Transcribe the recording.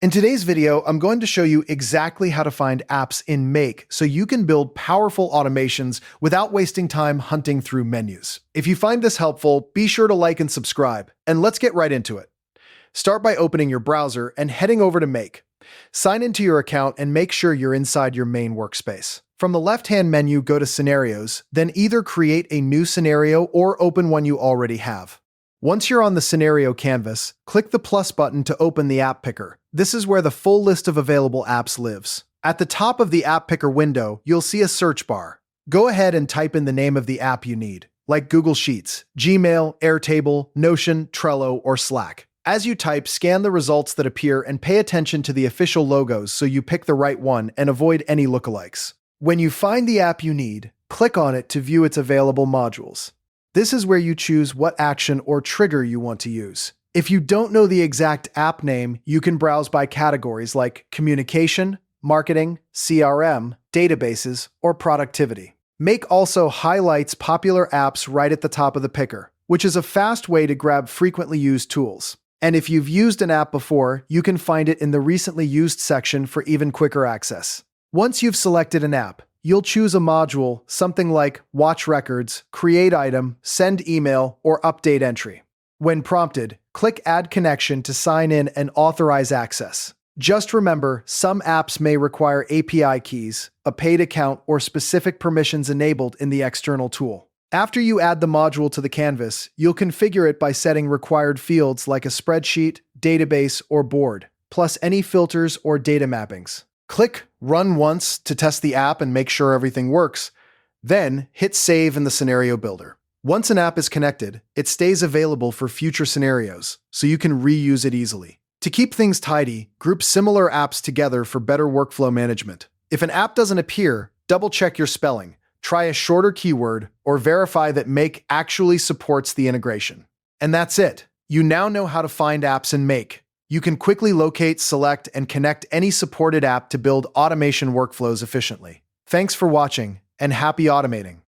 In today's video, I'm going to show you exactly how to find apps in Make so you can build powerful automations without wasting time hunting through menus. If you find this helpful, be sure to like and subscribe, and let's get right into it. Start by opening your browser and heading over to Make. Sign into your account and make sure you're inside your main workspace. From the left-hand menu, go to Scenarios, then either create a new scenario or open one you already have. Once you're on the scenario canvas, click the plus button to open the app picker. This is where the full list of available apps lives. At the top of the app picker window, you'll see a search bar. Go ahead and type in the name of the app you need, like Google Sheets, Gmail, Airtable, Notion, Trello, or Slack. As you type, scan the results that appear and pay attention to the official logos so you pick the right one and avoid any lookalikes. When you find the app you need, click on it to view its available modules. This is where you choose what action or trigger you want to use. If you don't know the exact app name, you can browse by categories like communication, marketing, CRM, databases, or productivity. Make also highlights popular apps right at the top of the picker, which is a fast way to grab frequently used tools. And if you've used an app before, you can find it in the recently used section for even quicker access. Once you've selected an app, you'll choose a module, something like Watch Records, Create Item, Send Email, or Update Entry. When prompted, click Add Connection to sign in and authorize access. Just remember, some apps may require API keys, a paid account, or specific permissions enabled in the external tool. After you add the module to the canvas, you'll configure it by setting required fields like a spreadsheet, database, or board, plus any filters or data mappings. Click Run once to test the app and make sure everything works. Then hit Save in the Scenario Builder. Once an app is connected, it stays available for future scenarios, so you can reuse it easily. To keep things tidy, group similar apps together for better workflow management. If an app doesn't appear, double-check your spelling, try a shorter keyword, or verify that Make actually supports the integration. And that's it. You now know how to find apps in Make. You can quickly locate, select, and connect any supported app to build automation workflows efficiently. Thanks for watching, and happy automating!